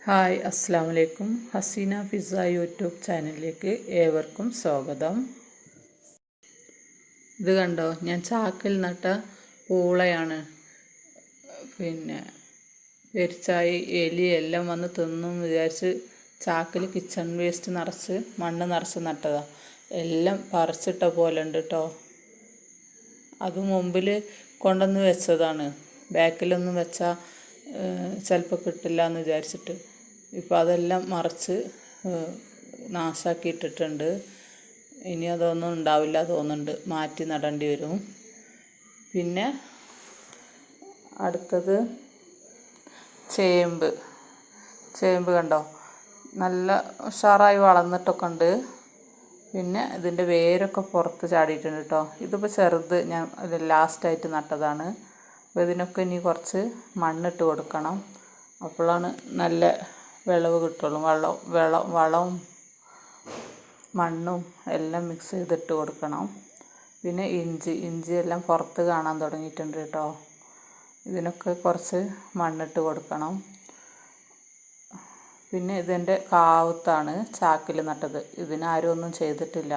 Hi അസ്സാം വലൈക്കും. Hasina pizza YouTube ചാനലിലേക്ക് ഏവർക്കും സ്വാഗതം. ഇത് കണ്ടോ, ഞാൻ ചാക്കിൽ നട്ട പൂളയാണ്. പെരിച്ചായി എലി എല്ലാം വന്ന് തിന്നും വിചാരിച്ച് ചാക്കിൽ കിച്ചൺ വേസ്റ്റ് നിറച്ച് മണ്ണ് നിറച്ച് നട്ടതാണ്. എല്ലാം പറിച്ചിട്ട പോലെ ഉണ്ട് കേട്ടോ. അത് മുമ്പിൽ കൊണ്ടുവന്ന് വെച്ചതാണ്. ബാക്കിലൊന്നും വെച്ചാൽ ചിലപ്പോൾ കിട്ടില്ല എന്ന് വിചാരിച്ചിട്ട്. ഇപ്പോൾ അതെല്ലാം മറിച്ച് നാശാക്കിയിട്ടിട്ടുണ്ട്. ഇനി അതൊന്നും ഉണ്ടാവില്ല തോന്നുന്നുണ്ട്, മാറ്റി നടേണ്ടി വരും. പിന്നെ അടുത്തത് ചേമ്പ് കണ്ടോ, നല്ല ഉഷാറായി വളർന്നിട്ടൊക്കെ ഉണ്ട്. പിന്നെ ഇതിൻ്റെ വേരൊക്കെ പുറത്ത് ചാടിയിട്ടുണ്ട് കേട്ടോ. ഇതിപ്പോൾ ചെറുത് ഞാൻ ലാസ്റ്റായിട്ട് നട്ടതാണ്. അപ്പോൾ ഇതിനൊക്കെ ഇനി കുറച്ച് മണ്ണിട്ട് കൊടുക്കണം. അപ്പോഴാണ് നല്ല വിളവ് കിട്ടുള്ളൂ. വളവും മണ്ണും എല്ലാം മിക്സ് ചെയ്തിട്ട് കൊടുക്കണം. പിന്നെ ഇഞ്ചി എല്ലാം പുറത്ത് കാണാൻ തുടങ്ങിയിട്ടുണ്ട് കേട്ടോ. ഇതിനൊക്കെ കുറച്ച് മണ്ണിട്ട് കൊടുക്കണം. പിന്നെ ഇതിൻ്റെ കാവത്താണ് ചാക്കിൽ നട്ടത്. ഇതിനാരും ഒന്നും ചെയ്തിട്ടില്ല.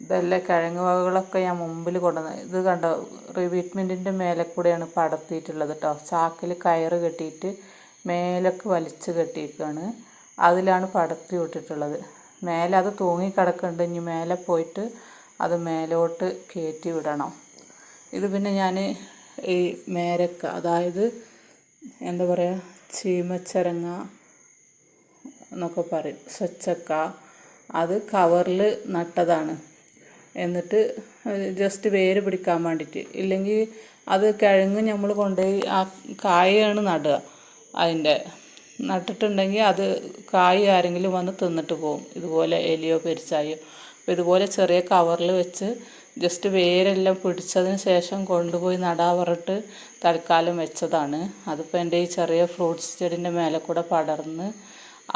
ഇതെല്ലാം കിഴങ്ങ് വകകളൊക്കെ ഞാൻ മുമ്പിൽ കൊണ്ടുവന്ന്. ഇത് കണ്ടോ, റിവീറ്റ്മെൻറ്റിൻ്റെ മേലെ കൂടെയാണ് പടർത്തിയിട്ടുള്ളത് കേട്ടോ. ചാക്കിൽ കയറ് കെട്ടിയിട്ട് മേലൊക്കെ വലിച്ച് കെട്ടിയിരിക്കുകയാണ്. അതിലാണ് പടർത്തി വിട്ടിട്ടുള്ളത്. മേലെ അത് തൂങ്ങിക്കിടക്കുന്നുണ്ട്. ഇനി മേലെ പോയിട്ട് അത് മേലോട്ട് കയറ്റി വിടണം. ഇത് പിന്നെ ഞാൻ ഈ മേരക്ക, അതായത് എന്താ പറയുക, ചീമച്ചരങ്ങ എന്നൊക്കെ പറയും, സ്വച്ചക്ക, അത് കവറിൽ നട്ടതാണ്. എന്നിട്ട് ജസ്റ്റ് വേര് പിടിക്കാൻ വേണ്ടിയിട്ട്. ഇല്ലെങ്കിൽ അത് കിഴങ്ങ് നമ്മൾ കൊണ്ടുപോയി ആ കായാണ് നടുക. അതിൻ്റെ നട്ടിട്ടുണ്ടെങ്കിൽ അത് കായ് ആരെങ്കിലും വന്ന് തിന്നിട്ട് പോകും, ഇതുപോലെ എലിയോ പെരിച്ചായോ. അപ്പോൾ ഇതുപോലെ ചെറിയ കവറിൽ വെച്ച് ജസ്റ്റ് വേരെല്ലാം പിടിച്ചതിന് ശേഷം കൊണ്ടുപോയി നടാൻ പറഞ്ഞിട്ട് തൽക്കാലം വെച്ചതാണ്. അതിപ്പോൾ എൻ്റെ ഈ ചെറിയ ഫ്രൂട്ട്സ് ചെടീൻ്റെ മേലെ കൂടെ പടർന്ന്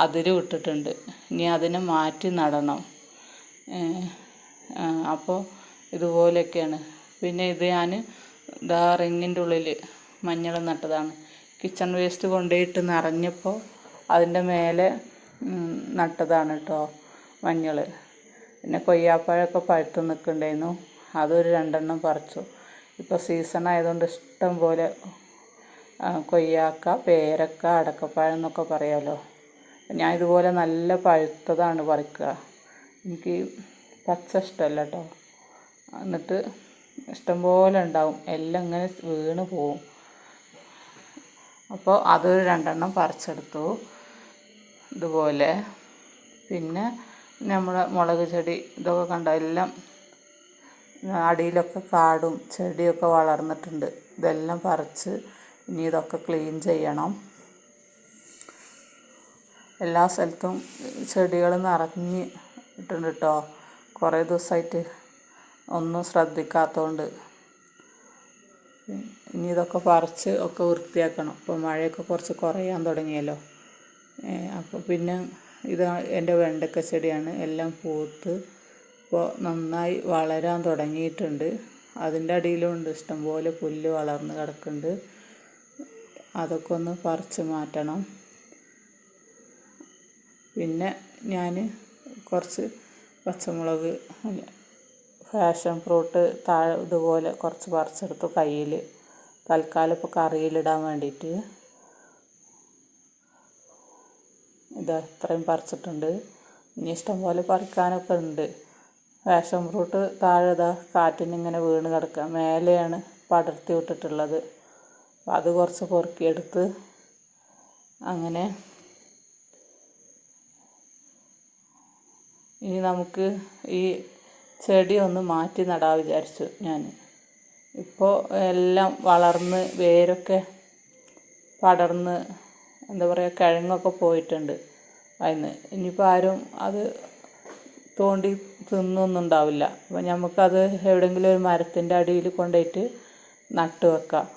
അതിര് വിട്ടിട്ടുണ്ട്. ഇനി അതിനെ മാറ്റി നടണം. അപ്പോൾ ഇതുപോലെയൊക്കെയാണ്. പിന്നെ ഇത് ഞാൻ റിങ്ങിൻ്റെ ഉള്ളിൽ മഞ്ഞൾ നട്ടതാണ്. കിച്ചൺ വേസ്റ്റ് കൊണ്ടുപോയിട്ട് നിറഞ്ഞപ്പോൾ അതിൻ്റെ മേലെ നട്ടതാണ് കേട്ടോ മഞ്ഞൾ. പിന്നെ കൊയ്യാപ്പഴമൊക്കെ പഴുത്ത് നിൽക്കുന്നുണ്ടായിരുന്നു. അതൊരു 2 പറിച്ചു. ഇപ്പോൾ സീസൺ ആയതുകൊണ്ട് ഇഷ്ടം പോലെ കൊയ്യാക്ക, പേരക്ക, അടക്കപ്പഴം എന്നൊക്കെ പറയാമല്ലോ. ഞാൻ ഇതുപോലെ നല്ല പഴുത്തതാണ് പറിക്കുക. എനിക്ക് പച്ച ഇഷ്ടമല്ല കേട്ടോ. എന്നിട്ട് ഇഷ്ടംപോലെ ഉണ്ടാവും, എല്ലാം ഇങ്ങനെ വീണ് പോവും. അപ്പോൾ അതൊരു 2 പറിച്ചെടുത്തു ഇതുപോലെ. പിന്നെ നമ്മുടെ മുളക് ചെടി ഇതൊക്കെ കണ്ട, എല്ലാം അടിയിലൊക്കെ കാടും ചെടിയൊക്കെ വളർന്നിട്ടുണ്ട്. ഇതെല്ലാം പറിച്ച് ഇനി ഇതൊക്കെ ക്ലീൻ ചെയ്യണം. എല്ലാ സ്ഥലത്തും ചെടികൾ നിറഞ്ഞിട്ടുണ്ട് കേട്ടോ. കുറേ ദിവസമായിട്ട് ഒന്നും ശ്രദ്ധിക്കാത്തതുകൊണ്ട്. ഇനി ഇതൊക്കെ പറിച്ച് ഒക്കെ വൃത്തിയാക്കണം. ഇപ്പോൾ മഴയൊക്കെ കുറച്ച് കുറയാൻ തുടങ്ങിയല്ലോ. അപ്പോൾ പിന്നെ ഇത് എൻ്റെ വെണ്ടക്ക ചെടിയാണ്. എല്ലാം പൂത്ത് ഇപ്പോൾ നന്നായി വളരാൻ തുടങ്ങിയിട്ടുണ്ട്. അതിൻ്റെ അടിയിലുണ്ട് ഇഷ്ടംപോലെ പുല്ല് വളർന്ന് കിടക്കുന്നുണ്ട്. അതൊക്കെ ഒന്ന് പറിച്ച് മാറ്റണം. പിന്നെ ഞാൻ കുറച്ച് പച്ചമുളക്, ഫാഷൻ ഫ്രൂട്ട് താഴെ ഇതുപോലെ കുറച്ച് പറിച്ചെടുത്തു കയ്യിൽ. തൽക്കാലം ഇപ്പോൾ കറിയിലിടാൻ വേണ്ടിയിട്ട്. ഇത് ഇത്രയും പറിച്ചിട്ടുണ്ട്. ഇനി ഇഷ്ടംപോലെ പറിക്കാനൊക്കെ ഉണ്ട്. ഫാഷൻ ഫ്രൂട്ട് താഴെ കാറ്റിനിങ്ങനെ വീണ് കിടക്കുക. മേലെയാണ് പടർത്തി വിട്ടിട്ടുള്ളത്. അപ്പോൾ അത് കുറച്ച് പൊറുക്കിയെടുത്ത് അങ്ങനെ. ഇനി നമുക്ക് ഈ ചെടി ഒന്ന് മാറ്റി നടാൻ വിചാരിച്ചു ഞാൻ. ഇപ്പോൾ എല്ലാം വളർന്ന് വേരൊക്കെ പടർന്ന് എന്താ പറയുക, കിഴങ്ങൊക്കെ പോയിട്ടുണ്ട് അതിന്. ഇനിയിപ്പോൾ ആരും അത് തോണ്ടി തിന്നൊന്നുണ്ടാവില്ല. അപ്പോൾ നമുക്കത് എവിടെയെങ്കിലും ഒരു മരത്തിൻ്റെ അടിയിൽ കൊണ്ടുപോയിട്ട് നട്ട് വെക്കാം.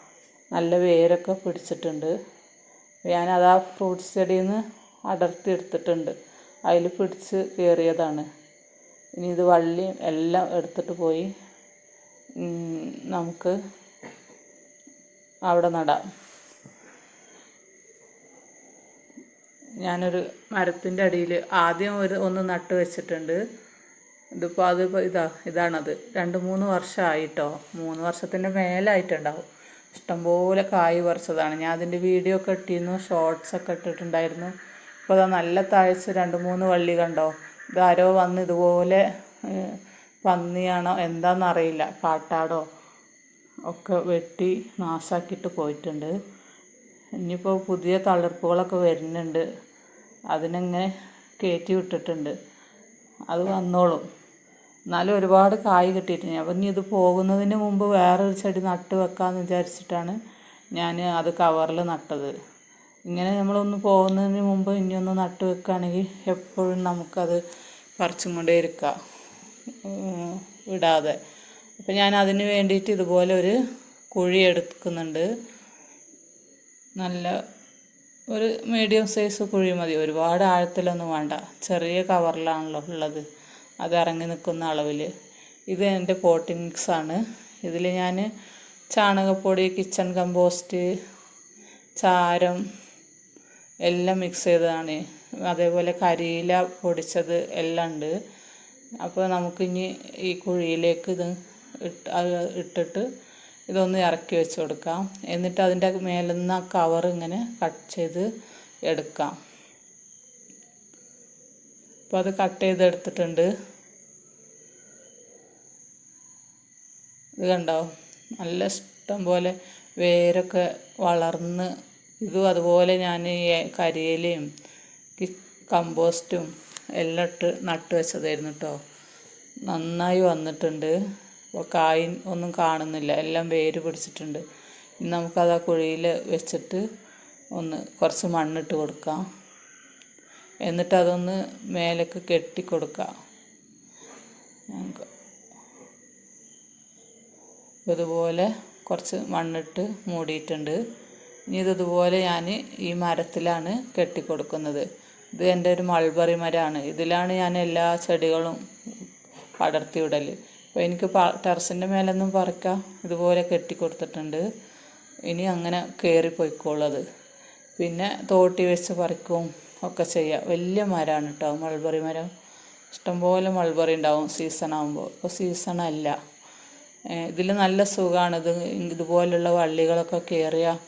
നല്ല വേരൊക്കെ പിടിച്ചിട്ടുണ്ട്. ഞാനത് ആ ഫ്രൂട്ട്സ് ചെടിയിൽ നിന്ന് അടർത്തി എടുത്തിട്ടുണ്ട്. അതിൽ പിടിച്ച് കയറിയതാണ്. ഇനി ഇത് വള്ളി എല്ലാം എടുത്തിട്ട് പോയി നമുക്ക് അവിടെ നടാം. ഞാനൊരു മരത്തിൻ്റെ അടിയിൽ ആദ്യം ഒന്ന് നട്ട് വെച്ചിട്ടുണ്ട്. അതിപ്പോൾ ഇതാണത് 2-3 വർഷമായിട്ടോ. 3 വർഷത്തിൻ്റെ മേലായിട്ടുണ്ടാവും. ഇഷ്ടംപോലെ കായ് പറിച്ചതാണ്. ഞാൻ അതിൻ്റെ വീഡിയോ ഒക്കെ ഇട്ടിരുന്നു, ഷോർട്സൊക്കെ ഇട്ടിട്ടുണ്ടായിരുന്നു. ഇപ്പോൾ അത് നല്ല തഴച്ച് 2-3 വള്ളി കണ്ടോ. ഇതാരോ വന്ന് ഇതുപോലെ പന്നിയാണോ എന്താണെന്നറിയില്ല, കാട്ടാടോ ഒക്കെ വെട്ടി നാശാക്കിയിട്ട് പോയിട്ടുണ്ട്. ഇനിയിപ്പോൾ പുതിയ തളിർപ്പുകളൊക്കെ വരുന്നുണ്ട്, അതിനെങ്ങനെ കയറ്റി വിട്ടിട്ടുണ്ട്. അത് വന്നോളും. എന്നാലും ഒരുപാട് കായ് കിട്ടിയിട്ടുണ്ട്. അപ്പം ഇനി ഇത് പോകുന്നതിന് മുമ്പ് വേറൊരു ചെടി നട്ട് വെക്കാമെന്ന് വിചാരിച്ചിട്ടാണ് ഞാൻ അത് കവറിൽ നട്ടത്. ഇങ്ങനെ നമ്മളൊന്ന് പോകുന്നതിന് മുമ്പ് ഇനിയൊന്ന് നട്ട് വെക്കുകയാണെങ്കിൽ എപ്പോഴും നമുക്കത് പറിച്ചും കൊണ്ടേ ഇരിക്കാം, വിടാതെ. അപ്പം ഞാൻ അതിന് വേണ്ടിയിട്ട് ഇതുപോലെ ഒരു കുഴി എടുക്കുന്നുണ്ട്. നല്ല ഒരു മീഡിയം സൈസ് കുഴി മതി, ഒരുപാട് ആഴത്തിലൊന്നും വേണ്ട. ചെറിയ കവറിലാണല്ലോ ഉള്ളത്, അത് ഇറങ്ങി നിൽക്കുന്ന അളവിൽ. ഇത് എൻ്റെ പോട്ടിംഗ് മിക്സാണ്. ഇതിൽ ഞാൻ ചാണകപ്പൊടി, കിച്ചൺ കമ്പോസ്റ്റ്, ചാരം എല്ലാം മിക്സ് ചെയ്തതാണ്. അതേപോലെ കരിയില പൊടിച്ചത് എല്ലാം ഉണ്ട്. അപ്പോൾ നമുക്കിനി ഈ കുഴിയിലേക്ക് ഇത് ഇട്ടിട്ട് ഇതൊന്ന് ഇറക്കി വെച്ച് കൊടുക്കാം. എന്നിട്ട് അതിൻ്റെ മേലിൽ നിന്ന് ആ കവർ ഇങ്ങനെ കട്ട് ചെയ്ത് എടുക്കാം. അപ്പോൾ അത് കട്ട് ചെയ്തെടുത്തിട്ടുണ്ട്. ഇത് കണ്ടോ, നല്ല ഇഷ്ടം പോലെ വേരൊക്കെ വളർന്ന്. ഇതും അതുപോലെ ഞാൻ ഈ കരിയിലയും കമ്പോസ്റ്റും എല്ലാം ഇട്ട് നട്ട് വെച്ചതായിരുന്നു കേട്ടോ. നന്നായി വന്നിട്ടുണ്ട്. അപ്പോൾ കായ് ഒന്നും കാണുന്നില്ല, എല്ലാം വേര് പിടിച്ചിട്ടുണ്ട്. ഇനി നമുക്കത് ആ കുഴിയിൽ വെച്ചിട്ട് കുറച്ച് മണ്ണിട്ട് കൊടുക്കാം. എന്നിട്ട് അതൊന്ന് മേലേക്ക് കെട്ടിക്കൊടുക്കാം. ഇതുപോലെ കുറച്ച് മണ്ണിട്ട് മൂടിയിട്ടുണ്ട്. ഇനി ഇതുപോലെ ഞാൻ ഈ മരത്തിലാണ് കെട്ടിക്കൊടുക്കുന്നത്. ഇത് എൻ്റെ ഒരു മൾബറി മരമാണ്. ഇതിലാണ് ഞാൻ എല്ലാ ചെടികളും പടർത്തി വിടൽ. അപ്പോൾ എനിക്ക് ടെറസിൻ്റെ മേലൊന്നും പറിക്കാം, ഇതുപോലെ കെട്ടിക്കൊടുത്തിട്ടുണ്ട്. ഇനി അങ്ങനെ കയറിപ്പോയിക്കോളത്. പിന്നെ തോട്ടി വെച്ച് പറിക്കും ഒക്കെ ചെയ്യാം. വലിയ മരമാണ് കേട്ടോ മൾബറി മരം. ഇഷ്ടംപോലെ മൾബറി ഉണ്ടാവും സീസൺ ആകുമ്പോൾ. ഇപ്പോൾ സീസണല്ല. ഇതിൽ നല്ല സുഖമാണ്. ഇതുപോലുള്ള വള്ളികളൊക്കെ കയറിയാൽ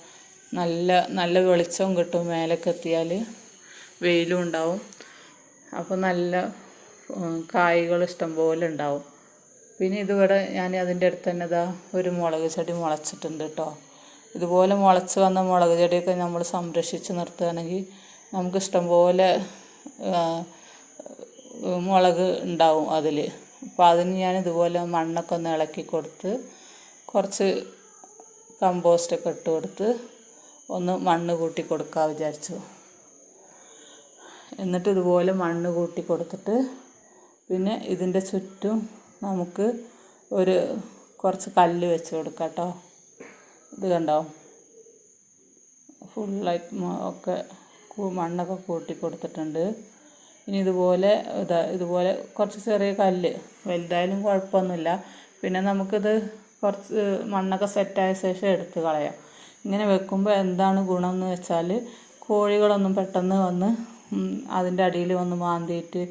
നല്ല വെളിച്ചവും കിട്ടും. മേലേക്ക് എത്തിയാൽ വെയിലും ഉണ്ടാവും. അപ്പോൾ നല്ല കായ്കൾ ഇഷ്ടംപോലെ ഉണ്ടാവും. പിന്നെ ഇതിവിടെ ഞാൻ അതിൻ്റെ അടുത്ത് തന്നെ ഒരു മുളക് ചെടി മുളച്ചിട്ടുണ്ട് കേട്ടോ. ഇതുപോലെ മുളച്ച് വന്ന മുളക് ചെടിയൊക്കെ നമ്മൾ സംരക്ഷിച്ച് നിർത്തുകയാണെങ്കിൽ നമുക്ക് ഇഷ്ടംപോലെ മുളക് ഉണ്ടാവും അതിൽ. അപ്പോൾ അതിന് ഞാൻ ഇതുപോലെ മണ്ണൊക്കെ ഒന്ന് ഇളക്കി കൊടുത്ത് കുറച്ച് കമ്പോസ്റ്റൊക്കെ ഇട്ട് കൊടുത്ത് ഒന്ന് മണ്ണ് കൂട്ടി കൊടുക്കാൻ വിചാരിച്ചു. എന്നിട്ട് ഇതുപോലെ മണ്ണ് കൂട്ടി കൊടുത്തിട്ട് പിന്നെ ഇതിൻ്റെ ചുറ്റും നമുക്ക് കുറച്ച് കല്ല് വെച്ച് കൊടുക്കാം കേട്ടോ. ഇത് കണ്ടോ, ഫുള്ളായിട്ട് ഒക്കെ മണ്ണൊക്കെ കൂട്ടി കൊടുത്തിട്ടുണ്ട്. ഇനി ഇതുപോലെ കുറച്ച് ചെറിയ കല്ല്, വലുതായാലും കുഴപ്പമൊന്നുമില്ല. പിന്നെ നമുക്കിത് കുറച്ച് മണ്ണൊക്കെ സെറ്റായ ശേഷം എടുത്ത് കളയാം. ഇങ്ങനെ വെക്കുമ്പോൾ എന്താണ് ഗുണം എന്ന് വെച്ചാൽ കോഴികളൊന്നും പെട്ടെന്ന് വന്ന് അതിൻ്റെ അടിയിൽ വന്ന് മാന്തിയിട്ട്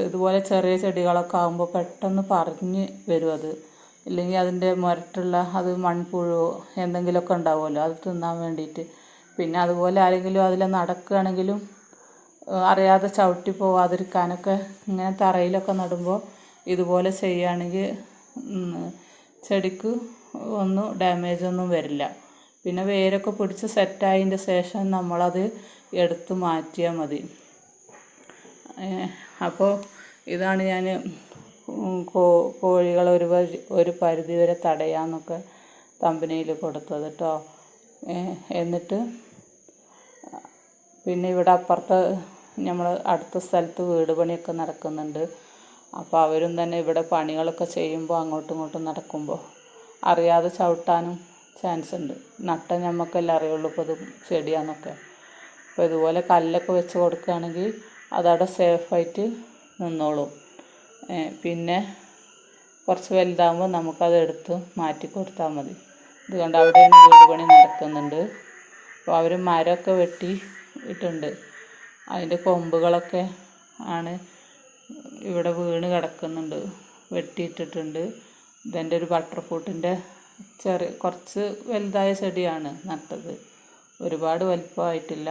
ഇതുപോലെ ചെറിയ ചെടികളൊക്കെ ആകുമ്പോൾ പെട്ടെന്ന് പറിഞ്ഞ് വരും അത്. ഇല്ലെങ്കിൽ അതിൻ്റെ അത് മൺപുഴുവോ എന്തെങ്കിലുമൊക്കെ ഉണ്ടാവുമല്ലോ, അത് തിന്നാൻ വേണ്ടിയിട്ട്. പിന്നെ അതുപോലെ ആരെങ്കിലും അതിൽ നടക്കുകയാണെങ്കിലും അറിയാതെ ചവിട്ടി പോവാതിരിക്കാനൊക്കെ ഇങ്ങനെ തറയിലൊക്കെ നടുമ്പോൾ ഇതുപോലെ ചെയ്യുകയാണെങ്കിൽ ചെടിക്ക് ഒന്നും ഡാമേജൊന്നും വരില്ല. പിന്നെ വേരൊക്കെ പിടിച്ച് സെറ്റായതിൻ്റെ ശേഷം നമ്മളത് എടുത്ത് മാറ്റിയാൽ മതി. അപ്പോൾ ഇതാണ് ഞാൻ കോഴികളെ ഒരു പരിധി വരെ തടയാമെന്നൊക്കെ തമ്പനയിൽ കൊടുത്തത് കേട്ടോ. എന്നിട്ട് പിന്നെ ഇവിടെ അപ്പുറത്ത് നമ്മൾ അടുത്ത സ്ഥലത്ത് വീട് പണിയൊക്കെ നടക്കുന്നുണ്ട്. അപ്പോൾ അവരും തന്നെ ഇവിടെ പണികളൊക്കെ ചെയ്യുമ്പോൾ അങ്ങോട്ടും ഇങ്ങോട്ടും നടക്കുമ്പോൾ അറിയാതെ ചവിട്ടാനും ചാൻസ് ഉണ്ട്. നമുക്കെല്ലാം അറിയുള്ളൂ ഇപ്പോൾ ഇത് ചെടിയാണെന്നൊക്കെ. അപ്പോൾ ഇതുപോലെ കല്ലൊക്കെ വെച്ച് കൊടുക്കുകയാണെങ്കിൽ അതവിടെ സേഫായിട്ട് നിന്നോളും. പിന്നെ കുറച്ച് വലുതാകുമ്പോൾ നമുക്കത് എടുത്ത് മാറ്റി കൊടുത്താൽ മതി. ഇത് കണ്ട് അവിടെയാണ് വീട് പണി നടക്കുന്നുണ്ട്. അപ്പോൾ അവർ മരമൊക്കെ വെട്ടി ഇട്ടുണ്ട്. അതിൻ്റെ കൊമ്പുകളൊക്കെ ആണ് ഇവിടെ വീണ് കിടക്കുന്നുണ്ട്, വെട്ടിയിട്ടിട്ടുണ്ട്. ഇതെൻ്റെ ഒരു ബട്ടർ ഫ്രൂട്ടിൻ്റെ കുറച്ച് വലുതായ ചെടിയാണ് നട്ടത്, ഒരുപാട് വലിപ്പമായിട്ടില്ല.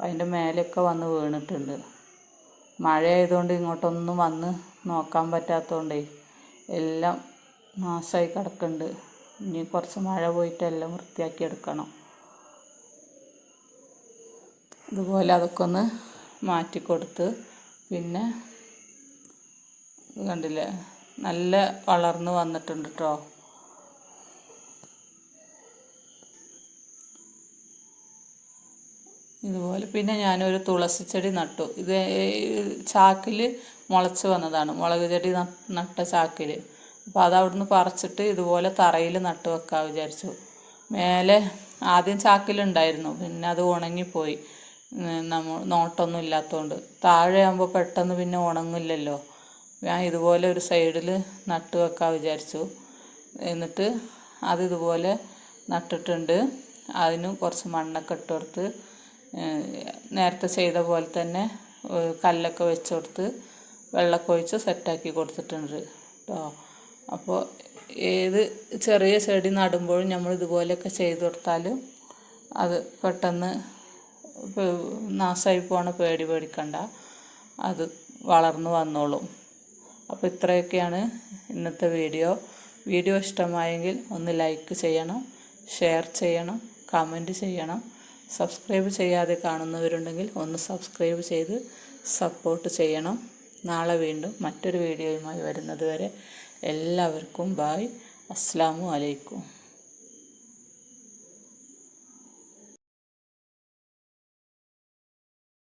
അതിൻ്റെ മേലെയൊക്കെ വന്ന് വീണിട്ടുണ്ട്. മഴ ആയതുകൊണ്ട് ഇങ്ങോട്ടൊന്നും വന്ന് നോക്കാൻ പറ്റാത്തതുകൊണ്ടേ എല്ലാം നാശമായി കിടക്കുന്നുണ്ട്. ഇനി കുറച്ച് മഴ പോയിട്ട് എല്ലാം വൃത്തിയാക്കി എടുക്കണം. ഇതുപോലെ അതൊക്കെ ഒന്ന് മാറ്റിക്കൊടുത്ത്, പിന്നെ കണ്ടില്ലേ നല്ല വളർന്ന് വന്നിട്ടുണ്ട് കേട്ടോ. ഇതുപോലെ പിന്നെ ഞാനൊരു തുളസി ചെടി നട്ടു. ഇത് ചാക്കിൽ മുളച്ച് വന്നതാണ്, മുളക് ചെടി നട്ട ചാക്കിൽ. അപ്പോൾ അതവിടുന്ന് പറിച്ചിട്ട് ഇതുപോലെ തറയിൽ നട്ട് വെക്കാൻ വിചാരിച്ചു. മേലെ ആദ്യം ചാക്കിലുണ്ടായിരുന്നു, പിന്നെ അത് ഉണങ്ങിപ്പോയി, നോട്ടൊന്നും ഇല്ലാത്തതുകൊണ്ട്. താഴെ ആകുമ്പോൾ പെട്ടെന്ന് പിന്നെ ഉണങ്ങില്ലല്ലോ. ഞാൻ ഇതുപോലെ ഒരു സൈഡിൽ നട്ട് വെക്കാൻ വിചാരിച്ചു. എന്നിട്ട് അതിതുപോലെ നട്ടിട്ടുണ്ട്. അതിന് കുറച്ച് മണ്ണൊക്കെ ഇട്ട് കൊടുത്ത് നേരത്തെ ചെയ്ത പോലെ തന്നെ കല്ലൊക്കെ വെച്ച് കൊടുത്ത് വെള്ളമൊക്കെ ഒഴിച്ച് സെറ്റാക്കി കൊടുത്തിട്ടുണ്ട് കേട്ടോ. അപ്പോൾ ഏത് ചെറിയ ചെടി നടുമ്പോഴും നമ്മൾ ഇതുപോലെയൊക്കെ ചെയ്ത് കൊടുത്താൽ അത് പെട്ടെന്ന് നാശമായി പോണ പേടിക്കണ്ട, അത് വളർന്നു വന്നോളും. അപ്പോൾ ഇത്രയൊക്കെയാണ് ഇന്നത്തെ വീഡിയോ ഇഷ്ടമായെങ്കിൽ ഒന്ന് ലൈക്ക് ചെയ്യണം, ഷെയർ ചെയ്യണം, കമൻറ്റ് ചെയ്യണം. സബ്സ്ക്രൈബ് ചെയ്യാതെ കാണുന്നവരുണ്ടെങ്കിൽ ഒന്ന് സബ്സ്ക്രൈബ് ചെയ്ത് സപ്പോർട്ട് ചെയ്യണം. നാളെ വീണ്ടും മറ്റൊരു വീഡിയോയുമായി വരുന്നത് വരെ എല്ലാവർക്കും ബായ്. അസ്സലാമു അലൈക്കും.